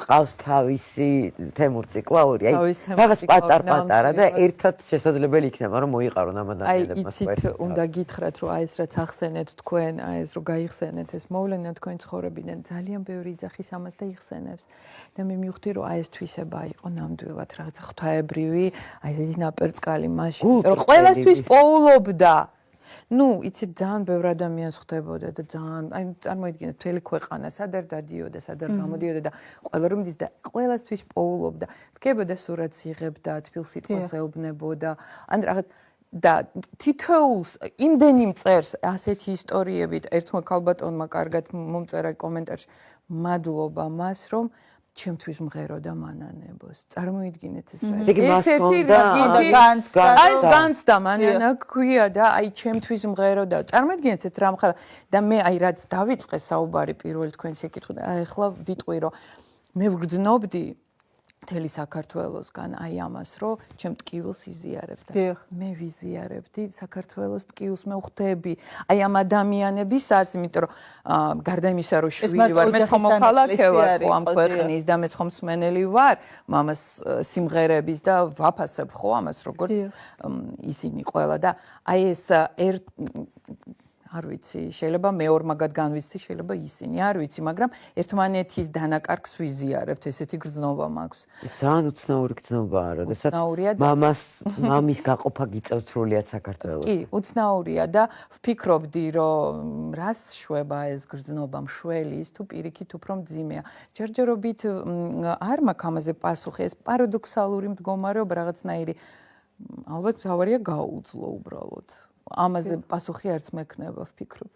ყავს თავისი თემურ ციკლაური, აი რაღაც პატარ-პატარა და ერთად შესაძლებელი იქნება რომ მოიყარონ ამ ადამიანებმა. აი იცით უნდა გითხრათ რომ აი ეს რაც ახსენეთ თქვენ, აი ეს რომ გაიხსენეთ ეს მოვლენა თქვენ ცხოვრებიდან ძალიან ბევრი იძახის ამას და იხსენებს. და მე მივხვდი რომ აი ეს თვისება იყო ნამდვილად რაღაც ღვთაებრივი, აი ესეთი ნაპერწკალი მაშინ რომ ყველასთვის პოულობდა. ნუ იცით ძალიან ბევრ ადამიანს ხვდებოდა და ძალიან აი წარმოიდგინეთ მთელი ქვეყანა სად არ დადიოდა, სად არ გამოდიოდა და ყველა რომ ის და ყველასთვის პოულობდა. დგებოდა სურათს იღებდა, თბილსიტყვას ეუბნებოდა. ან რაღაც და თითოეულს იმდენი მწერს ასეთი ისტორიებით ერთმა ქალბატონმა კარგად მომწერა კომენტარში მადლობა მას რომ ჩემთვის მღეროდა მანანებოს. წარმოიდგინეთ ეს რა. აი განცდა მანანა ქვია და აი ჩემთვის მღეროდა. წარმოიდგინეთ ეს რამხელა და მე აი რაც დავიწყე საუბარი პირველი თქვენ შეკითხვა და აი ახლა ვიტყვი რომ მე ვგრძნობდი მთელი საქართველოსგან აი ამას რომ ჩემ ტკივილს იზიარებს და მე ვიზიარებდი საქართველოს ტკივილს მე ვხვდები აი ამ ადამიანების არს იმიტომ რომ გარდა იმისა რომ შვილი ვარ მე ხომ მოქალაქე ვარ ხო ამ ქვეყნის და მე ხომ მსმენელი ვარ მამას სიმღერების და ვაფასებ ხო ამას როგორც ისინი ყველა და აი ეს არ ვიცი, შეიძლება მე ორ მაგად განვიცდი, შეიძლება ისინი, არ ვიცი, მაგრამ ერთმანეთის დანაკარგს ვიზიარებთ, ესეთი გრძნობა მაქვს. ეს ძალიან უცნაური გრძნობაა, როდესაც მამის გაყოფა გიწევთ სრულიად საქართველოს. კი, უცნაურია და ვფიქრობდი, რომ რას შვება ეს გრძნობა მშველი, ის თუ პირიქით უფრო მძიმეა. ჯერჯერობით არ მაქვს ამაზე პასუხი, ეს პარადოქსალური მდგომარეობა რაღაცნაირი ალბათ თავარია გაუძლო უბრალოდ. ამაზე პასუხი არც მექნება ვფიქრობ.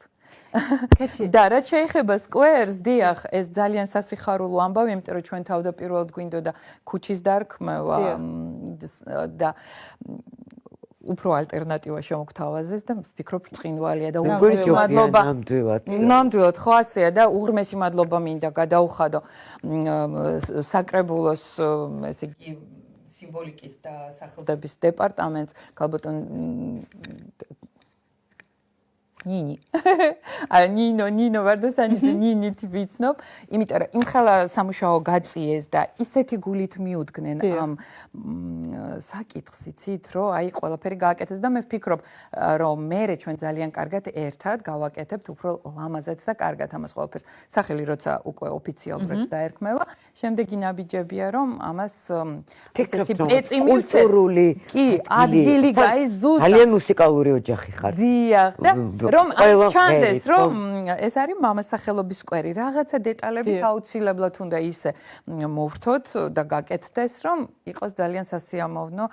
და რაც შეეხება სკვერს, დიახ, ეს ძალიან სასიხარულო ამბავი, იმიტომ რომ ჩვენ თავდაპირველად გვინდოდა ქუჩის დარქმევა და უფრო ალტერნატივა შემოგთავაზეს და ვფიქრობ ბრწყინვალეა და უღრმესი მადლობა. ნამდვილად ხო ასეა და უღრმესი მადლობა მინდა გადაუხადო საკრებულოს ესე იგი სიმბოლიკის და სახელდების დეპარტამენტს ქალბატონ ნინი. აი ნინო ვარდოსანის ნინით ვიცნობ, იმიტომ რომ იმხელა სამუშაო გაწიეს და ისეთი გულით მიუდგნენ ამ საკითხს, იცით, რომ აი ყველაფერი გააკეთეს და მე ვფიქრობ, რომ მე ჩვენ ძალიან კარგად ერთად გავაკეთებთ უფრო ლამაზად და კარგად ამას ყველაფერს. სახელი როცა უკვე ოფიციალურად დაერქმევა, შემდეგი ნაბიჯებია, რომ ამას ესეთი კულტურული კი, ადგილი გაიზუსტა. ძალიან მუსიკალური ოჯახი ხარ. დიახ, და რომ ამ ჩანდეს, რომ ეს არის მამას სახელობის სკვერი, რაღაცა დეტალებით აუცილებლად უნდა ისე მოვრთოთ და გაკეთდეს, რომ იყოს ძალიან სასიამოვნო.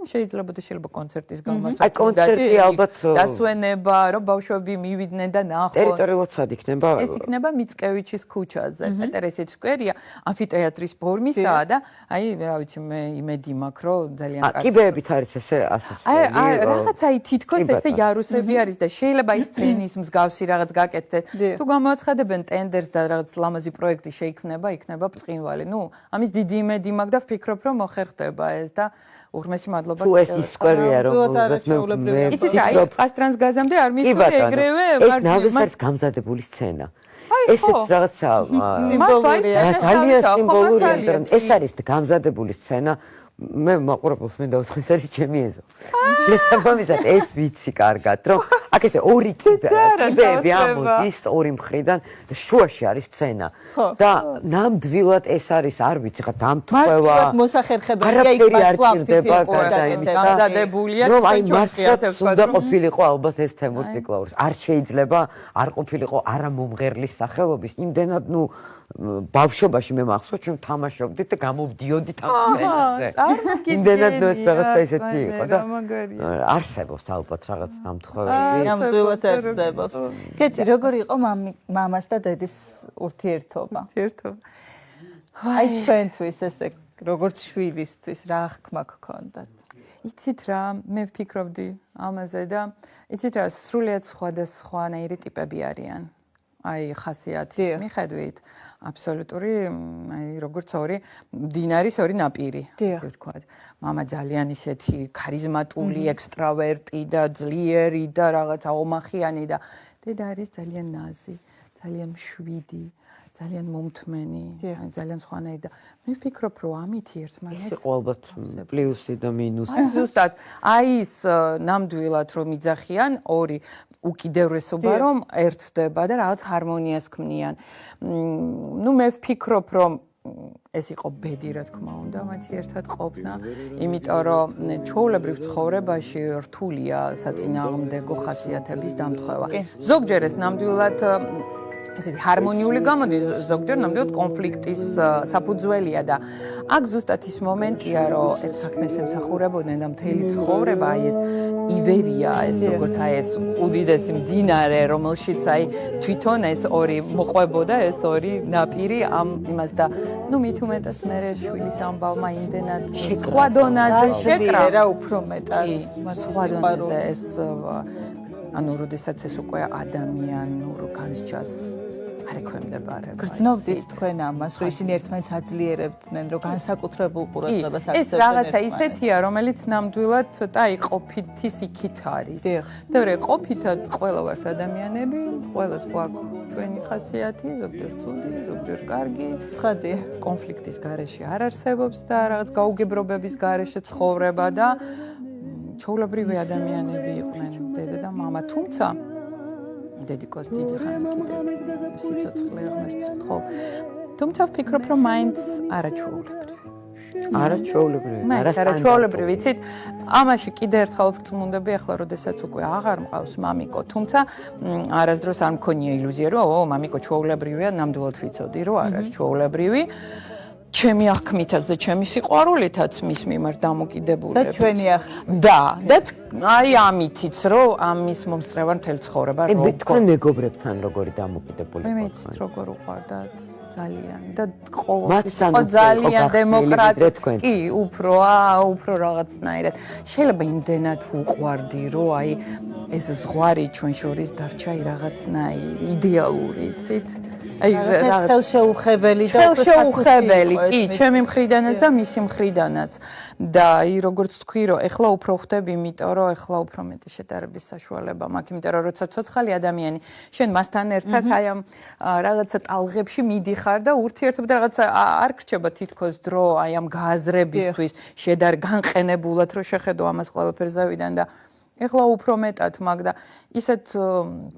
შეიძლება კონცერტის გამართვა. აი კონცერტი ალბათ დასვენება, რომ ბავშვები მივიდნენ და ნახონ. ტერიტორიულად სად იქნება? ეს იქნება მიცკევიჩის ქუჩაზე. პეტერესეც სკვერია, ამფითეატრის ფორმისაა და აი, რა ვიცი, მე იმედი მაქვს, რომ ძალიან კარგი. კიბეებით არის ესე ასასვლელი. აი, რაღაცა თითქოს ესე იარუსები არის და შეიძლება ის სცენის მსგავსი რაღაც გაკეთდეს. თუ გამოაცხადებენ ტენდერს და რაღაც ლამაზი პროექტი შეიქმნება, იქნება ბრწყინვალე. ნუ, ამის დიდი იმედი მაქვს და ვფიქრობ, რომ მოხერხდება ეს და უღრმესი მადლობა. თუ ეს ის სკვერია, რომ მე იცით, აი, პასტრანს გაზამდე არ მისული ეგრევე ეს ნავეს არის გამზადებული სცენა. ესეც რაღაცა ძალიან სიმბოლურია, მაგრამ ეს არის გამზადებული სცენა. მე მაყურებელს მინდა უთხრა, ეს არის ჩემი ეზო. შესაბამისად ეს ვიცი კარგად, რომ აქ ესე ორი კიბეები ამოდის ორი მხრიდან და შუაში არის სცენა. და ნამდვილად ეს არის, არ ვიცი, ხა დამთხევა. არაფერი არ ჭირდება გამზადებულია. რომ აი მართლაც უნდა ყოფილიყო ალბათ ეს თემურ ციკლაურს. არ შეიძლება არ ყოფილიყო არამომღერლის სახელობის. იმდენად ნუ ბავშვობაში მე მახსოვს, ჩვენ თამაშობდით და გამოვდიოდით ამ სცენაზე. იმდენად ეს რაღაცა ისეთი იყო და არსებობს ალბათ რაღაც დამთხევები. ნამდვილად არსებობს. კეთი, როგორი იყო მამას და დედის ურთიერთობა? აი თქვენთვის ესე როგორც შვილისთვის რა ხმა გქონდათ? იცით რა, მე ვფიქრობდი ამაზე და იცით რა, სრულიად სხვადასხვანაირი ტიპები არიან. აი ხასიათის მიხედვით აბსოლუტური აი როგორც ორი დინარის ორი ნაპირი ასე ვთქვათ. მამა ძალიან ისეთი ქარიზმატული, ექსტრავერტი და ძლიერი და რაღაცა ომახიანი და დედა არის ძალიან ნაზი, ძალიან მშვიდი, ძალიან მომთმენი, ძალიან სხვანაირი და მე ვფიქრობ, რომ ამითი ერთმანეთს იყო ალბათ პლუსი და მინუსი. ზუსტად, აი ის ნამდვილად რომ იძახიან ორი უკიდურესობა რომ ერთდება და რაღაც ჰარმონიას ქმნიან. ნუ მე ვფიქრობ, რომ ეს იყო ბედი, რა თქმა უნდა, მათი ერთად ყოფნა, იმიტომ რომ ჩვეულებრივ ცხოვრებაში რთულია საწინააღმდეგო ხასიათების დამთხევა. ზოგჯერ ეს ნამდვილად ესეთი ჰარმონიული გამოდის, ზოგჯერ ნამდვილად კონფლიქტის საფუძველია და აქ ზუსტად ის მომენტია, რომ ერთ საქმეს ემსახურებოდნენ და მთელი ცხოვრება აი ეს ივერია, ეს როგორც აი ეს უდიდესი მდინარე, რომელშიც აი თვითონ ეს ორი მოყვებოდა, ეს ორი ნაპირი ამ იმას და ნუ მით უმეტეს მე შვილის ამბავმა იმდენად სხვა დონეზე შეკრა რა უფრო მეტად სხვა დონეზე ეს ანუ როდესაც ეს უკვე ადამიანურ განსჯას არ ექვემდებარება. გრძნობდით თქვენ ამას, რომ ისინი ერთმანეთს აძლიერებდნენ, რომ განსაკუთრებულ ყურადღებას აქცევდნენ. ეს რაღაცა ისეთია, რომელიც ნამდვილად ცოტა აი ყოფითის იქით არის. და რა ყოფითად ყველა ვართ ადამიანები, ყველას გვაქვს ჩვენი ხასიათი, ზოგჯერ ცუდი, ზოგჯერ კარგი. ცხადია. კონფლიქტის გარეშე არ არსებობს და რაღაც გაუგებრობების გარეშე ცხოვრება და ჩვეულებრივი ადამიანები იყვნენ დედა და მამა, თუმცა დედიკოს დიდი ხანი კიდე სიცოცხლე ღმერთს ხო. თუმცა ვფიქრობ, რომ მაინც არაჩვეულებრივი. არაჩვეულებრივი, იცით? ამაში კიდე ერთხელ ვწმუნდები, ახლა როდესაც უკვე აღარ მყავს მამიკო, თუმცა არასდროს არ მქონია ილუზია, რომ მამიკო ჩვეულებრივია, ნამდვილად ვიცოდი, რომ არ არის ჩვეულებრივი. ჩემი აღქმითაც და ჩემი სიყვარულითაც მის მიმართ დამოკიდებული. და ჩვენი და აი ამითიც რომ ამის მომსწრევარ მთელი ცხოვრება თქვენ მეგობრებთან როგორი დამოკიდებული მე მეც როგორ უყვარდათ ძალიან და ყოველთვის მათთან იყო უფრო ძალიან იყო გახსნილი დემოკრატი. ვიდრე თქვენ. კი, უფრო რაღაცნაირად. შეიძლება იმდენად უყვარდი, რომ აი ეს ზღვარი ჩვენ შორის დარჩა რაღაცნაირი იდეალური, იცით? აი ხელშეუხებელი და ხელშეუხებელი, კი, ჩემი მხრიდანაც და მისი მხრიდანაც. და აი როგორც თქვი, რომ ეხლა უფრო ხდები, იმიტომ რომ ეხლა უფრო მეტი შედარების საშუალება მაქვს, იმიტომ რომ როცა ცოცხალი ადამიანი შენ მასთან ერთად აი ამ რაღაცა ტალღებში მიდიხარ და ურთიერთობა და რაღაცა არ გრჩება თითქოს დრო აი ამ გააზრებისთვის განყენებულად რომ შეხედო ამას ყველაფერს დავიდან და ეხლა უფრო მეტად მაგ და ისეთ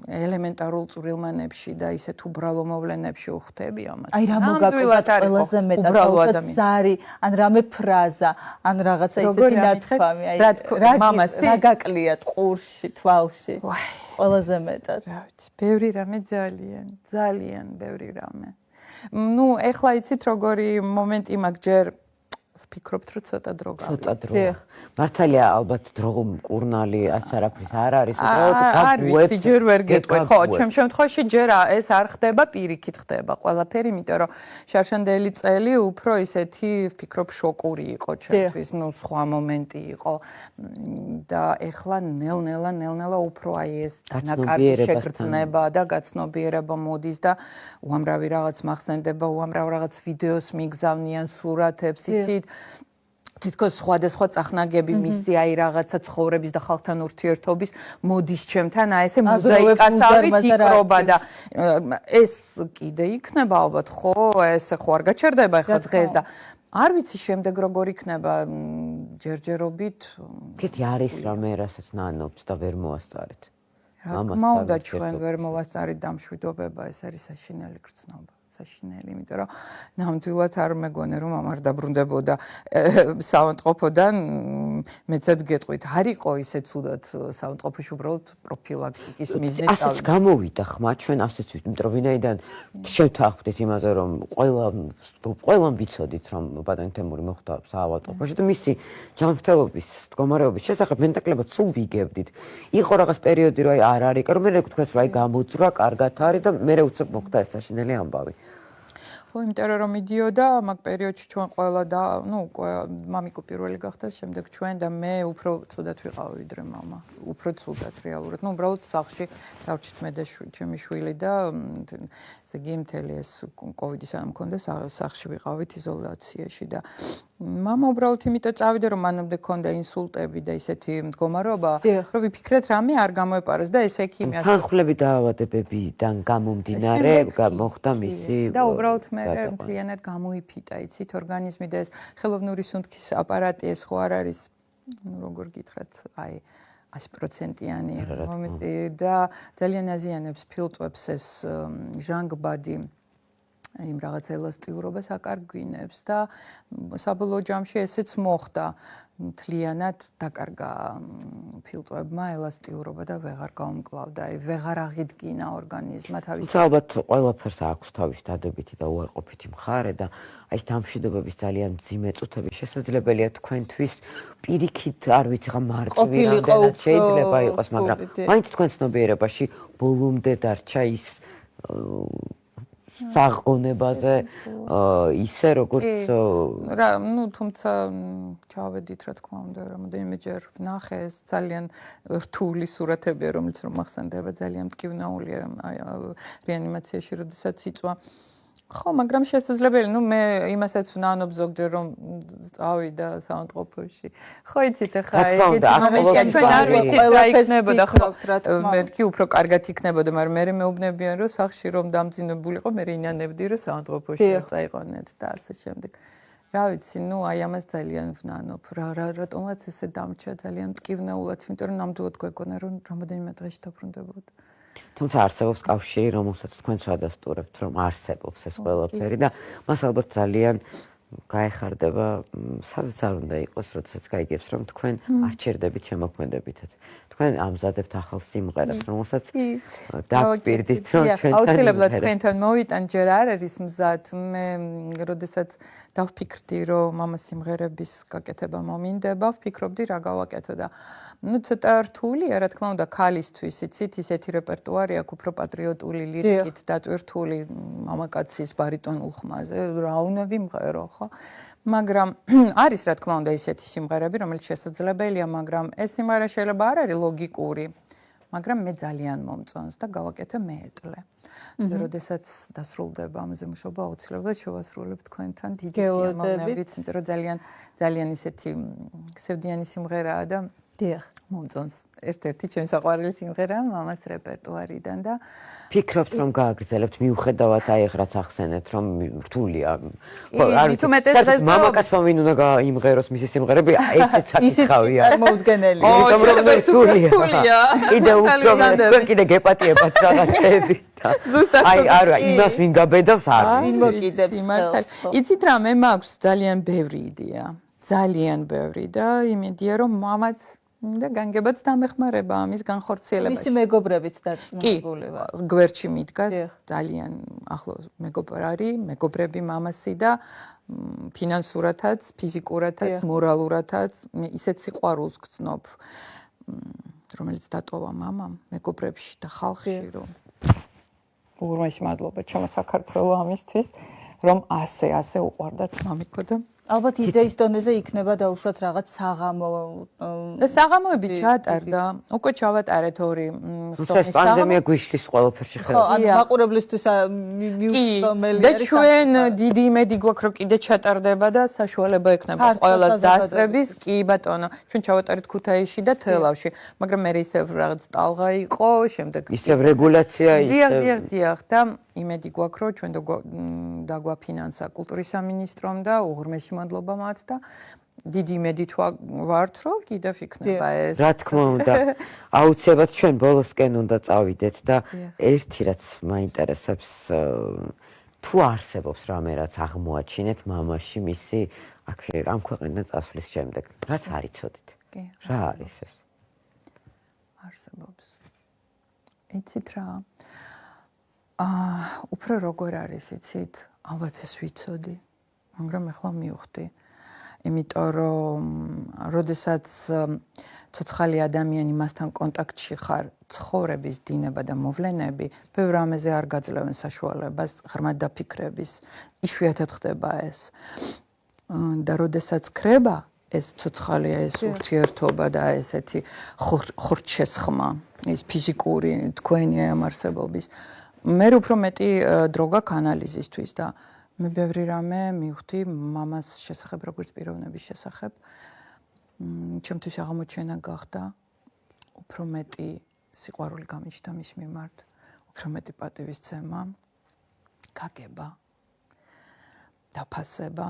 ელემენტარულ წვრილმანებში და ისეთ უბრალო მოვლენებში უხდები ამას. აი რა მოგაკვდათ ყველაზე მეტად უბრალოდ ზარი, ან რამე ფრაზა, ან რაღაცა ისეთი ნათქვამი, აი რა გაკლიათ ყურში, თვალში. ყველაზე მეტად. რა ვიცი, ბევრი რამე ძალიან ბევრი რამე. ნუ ეხლა იცით როგორი მომენტი მაქვს ჯერ ვფიქრობთ რომ ცოტა დრო გავიდა. მართალია ალბათ დრო მკურნალი აც არაფრის არ არის, არ ვიცი, ჯერ ვერ გეტყვი. ხო, ჩემ შემთხვევაში ჯერ ეს არ ხდება, პირიქით ხდება ყველაფერი, იმიტომ რომ შარშანდელი წელი უფრო ისეთი ვფიქრობ შოკური იყო ჩემთვის, ნუ სხვა მომენტი იყო და ეხლა ნელ-ნელა უფრო აი ეს დანაკარგი შეგრძნება და გაცნობიერება მოდის და უამრავი რაღაც მახსენდება, უამრავ რაღაც ვიდეოს მიგზავნიან, სურათებს, იცით? თითქოს სხვადასხვა წახნაგები მისი აი რაღაცა ცხოვრების და ხალხთან ურთიერთობის მოდის ჩემთან, აი ესე მოზაიკასავით იქრობა და ეს კიდე იქნება ალბათ, ხო? ესე ხო არ გაჩერდება ახლა დღეს და არ ვიცი შემდეგ როგორ იქნება ჯერჯერობით. კეთი არის რამე, რასაც ნანობთ და ვერ მოასწარეთ. რა თქმა უნდა, ჩვენ ვერ მოვასწარით დამშვიდობება, ეს არის საშინელი გრძნობა. საშინელი, იმიტომ რომ ნამდვილად არ მეგონა რომ ამ არ დაბრუნდებოდა საავადმყოფოდან, მეცად გეტყვით, არ იყო ისე ცუდად საავადმყოფოში უბრალოდ პროფილაქტიკის მიზნით. ასეც გამოვიდა ხმა ჩვენ ასეც ვით, იმიტომ რომ ვინაიდან შევთანხმდით იმაზე რომ ყველამ ვიცოდით რომ ბატონი თემური მოხვდა საავადმყოფოში და მისი ჯანმრთელობის მდგომარეობის შესახებ მენტაკლებად სულ ვიგებდით. იყო რაღაც პერიოდი რომ აი არ არის, რომ მე გქონდეს რომ აი გამოძრა, კარგად არის და მე უცებ მოხდა ეს საშინელი ამბავი. ხო, იმიტომ რომ მიდიოდა მაგ პერიოდში ჩვენ ყველა და ნუ მამიკო პირველი გახდა, შემდეგ ჩვენ და მე უფრო ცუდად ვიყავ ვიდრე მამა. უფრო ცუდად რეალურად. ნუ უბრალოდ სახლში დავრჩით მე და ჩემი შვილი და ესე იგი მთელი ეს კოვიდის არ მქონდა, სახლში ვიყავით იზოლაციაში და მამა უბრალოდ იმიტომ წავიდა რომ მანამდე ქონდა ინსულტები და ისეთი მდგომარეობა, რომ ვიფიქრეთ რამე არ გამოეპაროს და ეს ექიმი თანხლები დაავადებებიდან გამომდინარე მოხდა მისი და უბრალოდ მე მთლიანად გამოიფიტა, იცით, ორგანიზმი და ეს ხელოვნური სუნთქის აპარატი ეს ხო არ არის, ну როგორ გითხრათ, აი 100%-იანი მომენტი და ძალიან აზიანებს ფილტვებს ეს ჟანგბადი იმ რაღაც ელასტიურობას აკარგვინებს და საბოლოო ჯამში ესეც მოხდა მთლიანად დაკარგა ფილტვებმა ელასტიურობა და ვეღარ გაუმკლავდა, აი ვეღარ აღიდგინა ორგანიზმა თავის. ალბათ ყველაფერს აქვს თავის დადებითი და უარყოფითი მხარე და აი ეს დამშვიდობების ძალიან მძიმე წუთები შესაძლებელია თქვენთვის პირიქით არ ვიცი ხა მარტივი რამდენად შეიძლება იყოს, მაგრამ მაინც თქვენ ცნობიერებაში ბოლომდე დარჩა ის საღონებაზე ისე როგორც რა, ну, თუმცა ჩავედით რა თქმა უნდა, რამდენიმეჯერ ვნახე ეს ძალიან რთული სურათებია, რომელიც რომ მახსენდება, ძალიან მტკივნეულია რეანიმაციაში, როდესაც იწვა. ხო, მაგრამ შესაძლებელი, ну, მე იმასაც ვნანობ ზოგჯერ რომ წავიდა საავადმყოფოში. ხო, იცით, ახლა ეგეთი ჩვენ არ ვიცით რა იქნებოდა, ხო, მეთქი უფრო კარგად იქნებოდა, მაგრამ მე მეუბნებიან რომ სახლში რომ დამძინებულიყო, მე ინანებდი რომ საავადმყოფოში წაიყონეთ და ასე შემდეგ. რა ვიცი, ну, აი ამას ძალიან ვნანობ. რატომაც ესე დამჭა ძალიან მტკივნეულად, იმიტომ რომ ნამდვილად გვეგონა რომ რამოდენიმე დღეში დაბრუნდებოდა. თუმცა არსებობს კავშირი, რომელსაც თქვენ ვადასტურებთ, რომ არსებობს ეს ყველაფერი და მას ალბათ ძალიან გაეხარდება, სადაც არ უნდა იყოს, როდესაც გაიგებს, რომ თქვენ არ ჩერდებით შემოქმედებითაც. თქვენ ამზადებთ ახალ სიმღერას, რომელსაც დაგპირდით, რომ ჩვენთან აუცილებლად თქვენთან მოვიტან, ჯერ არ არის მზად. მე როდესაც დავფიქრდი, რომ მამა სიმღერების გაკეთება მომინდება, ვფიქრობდი რა გავაკეთო და ცოტა რთულია, რა თქმა უნდა, ქალისთვის, იცით, ისეთი რეპერტუარი აქვს უფრო პატრიოტული ლირიკით დატვირთული მამაკაცის ბარიტონულ ხმაზე, რა უნდა ვიმღერო, ხო? მაგრამ არის რა თქმა უნდა ისეთი სიმღერები, რომელიც შესაძლებელია, მაგრამ ეს სიმღერა შეიძლება არ არის ლოგიკური, მაგრამ მე ძალიან მომწონს და გავაკეთე მეეტლე. როდესაც დასრულდება ამაზე მუშაობა, აუცილებლად შევასრულებ თქვენთან დიდი სიამოვნებით, იმიტომ რომ ძალიან ისეთი ქსევდიანი სიმღერაა და მომწონს. ერთ-ერთი ჩემი საყვარელი სიმღერაა მამას რეპერტუარიდან და ფიქრობთ რომ გააგრძელებთ მიუხედავად აი ეხ რაც ახსენეთ რომ რთულია. ხო, არ ვიცი. მამაკაცმა ვინ უნდა გაიმღეროს მისი სიმღერები, ესეც საკითხავია. წარმოუდგენელი. იმიტომ რომ რთულია. კიდე უფრო თქვენ კიდე გეპატიებათ რაღაცები. ზუსტად. აი არა, იმას ვინ გაბედავს არ ვინ მოკიდებს იმართავს. იცით რა, მე მაქვს ძალიან ბევრი იდეა. ძალიან ბევრი და იმედია რომ მამაც და განგებაც დამეხმარება ამის განხორციელებაში. მისი მეგობრებიც დარწმუნებული ვარ. გვერდში მიდგას ძალიან ახლო მეგობრები, მეგობრები მამასი და ფინანსურათაც, ფიზიკურათაც, მორალურათაც ისეთ სიყვარულს გწნობ, რომელიც დატოვა მამამ მეგობრებში და ხალხში, რომ უღრმესი მადლობა ჩემო საქართველო ამისთვის, რომ ასე უყვარდათ მამიკო და ალბათ იდეის დონეზე იქნება დაუშვათ რაღაც საღამო. საღამოები ჩაატარდა, უკვე ჩავატარეთ 2 ხსოვნის პანდემია გვიშლის ყველაფერში ხო, ანუ მაყურებლისთვის მიუწვდომელი და ჩვენ დიდი იმედი გვაქვს, რომ კიდე ჩატარდება და საშუალება ექნება ყველა დასწრების. კი ბატონო, ჩვენ ჩავატარეთ ქუთაისში და თელავში, მაგრამ მე ისევ რაღაც ტალღა იყო, შემდეგ ისევ რეგულაცია დიახ და იმედი გვაქვს, რომ ჩვენ დაგვაფინანსა კულტურის სამინისტრომ და უღრმესი მადლობა მათ და დიდი იმედით ვართ, რომ კიდევ იქნება ეს. რა თქმა უნდა, აუცილებლად ჩვენ ბოლოსკენ უნდა წავიდეთ და ერთი რაც მაინტერესებს თუ არსებობს რამე რაც აღმოაჩინეთ მამაში მისი ამ ქვეყნიდან წასვლის შემდეგ, რაც არ იცოდით. რა არის ეს? არსებობს. იცით რა? უფრო როგორ არის, იცით? ალბათ ეს ვიცოდი. მაგრამ ეხლა მივხვდი. იმიტომ რომ როდესაც ცოცხალი ადამიანი მასთან კონტაქტში ხარ, ცხოვრების დინება და მოვლენები, ბევრ რამეზე არ გაძლევენ საშუალებას ღრმად დაფიქრების. იშვიათად ხდება ეს. და როდესაც ქრება ეს ცოცხალია ეს ურთიერთობა და ესეთი ხორჩესხმა, ეს ფიზიკური თქვენი ამ არსებობის. მე უფრო მეტი დრო გაქვს ანალიზისთვის და მე ბევრი რამე მივხვდი მამას შესახებ, როგორც პიროვნების შესახებ. ჩემთვის აღმოჩენა გახდა უფრო მეტი სიყვარული გამიჩნდა მის მიმართ, უფრო მეტი პატივისცემა, გაგება, დაფასება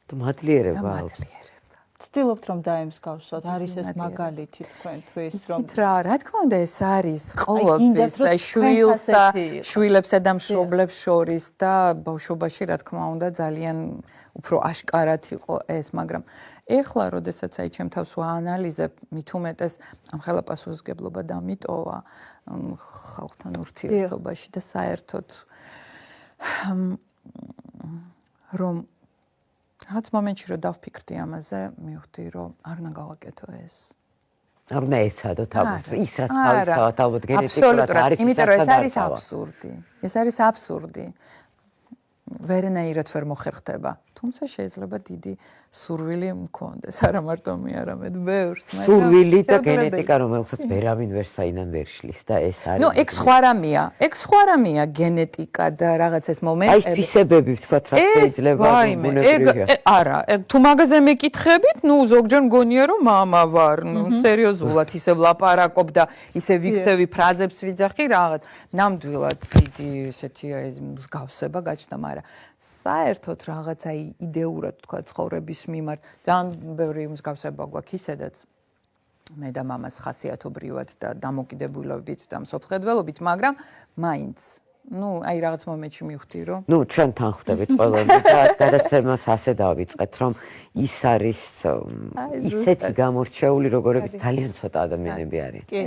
და მადლიერება. ვცდილობთ რომ დაემსგავსოთ, არის ეს მაგალითი თქვენთვის რომ რა თქმა უნდა ეს არის ყოველთვის შვილებსა და მშობლებს შორის და ბავშვობაში რა თქმა უნდა ძალიან უფრო აშკარად იყო ეს, მაგრამ ეხლა როდესაც აი ჩემ თავს ვაანალიზებ, მით უმეტეს ამ ხელა პასუხისმგებლობა დამიტოვა ხალხთან ურთიერთობაში და საერთოდ რომ რაც მომენტში რომ დავფიქრდი ამაზე, მივხვდი რომ არ უნდა გავაკეთო ეს. არ უნდა ეცადოთ ამას, ის რაც თავისთავად ალბათ გენეტიკურად არის, იმიტომ რომ ეს არის აბსურდი. ეს არის აბსურდი. ვერანაირად ვერ მოხერხდება. თუმცა შეიძლება დიდი სურვილი მქონდეს, არა მარტო მე, არამედ ბევრს. სურვილი და გენეტიკა, რომელსაც ვერავინ ვერ საიდან ვერ შლის და ეს არის. ნუ ეგ სხვა რამეა, გენეტიკა და რაღაც ეს მომენტები. აი ეს თვისებები ვთქვათ, რა შეიძლება ბუნებრივია. არა, თუ მაგაზე მეკითხებით, ნუ ზოგჯერ მგონია რომ მამა ვარ, ნუ სერიოზულად ისე ვლაპარაკობ და ისე ვიქცევი ფრაზებს ვიძახი რაღაც. ნამდვილად დიდი ესეთი ეს მსგავსება გაჩნდა, მაგრამ საერთოდ რაღაცა იდეურად თქვა ცხოვრების მიმართ ძალიან ბევრი მსგავსება გვაქვს ისედაც მე და მამას ხასიათობრივად და დამოკიდებულებით და მსოფლმხედველობით, მაგრამ მაინც ну, აი რაღაც მომენტში მივხვდი, რომ ну, ჩვენ თან ხვდებით ყველანი და გადაცემას ასე დავიწყეთ, რომ ის არის ისეთი გამორჩეული, როგორები ძალიან ცოტა ადამიანები არიან. კი,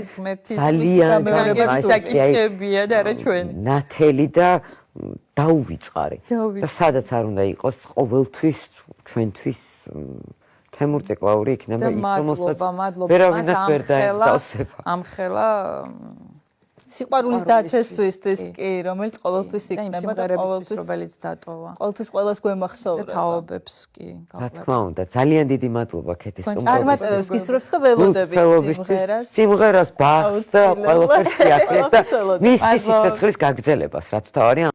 ძალიან საკითხებია და არა ჩვენი. ნათელი და დაუვიწყარი. და სადაც არ უნდა იყოს ყოველთვის ჩვენთვის თემურ ციკლაური იქნება ის, რომელსაც ვერავინაც ვერ დაეწავსება. ამხელა სიყვარულის დათესვისთვის კი, რომელიც ყოველთვის იქნება და ყოველთვის რომელიც დატოვა. ყოველთვის ყველას გვემახსოვრება. თაობებს კი, რა თქმა უნდა, ძალიან დიდი მადლობა ქეთის წარმატებებს გისურვებთ და ველოდებით სიმღერას, ბახს და ყველაფერს სიახლეს და მის სიცოცხლის გაგრძელებას, რაც თავარია.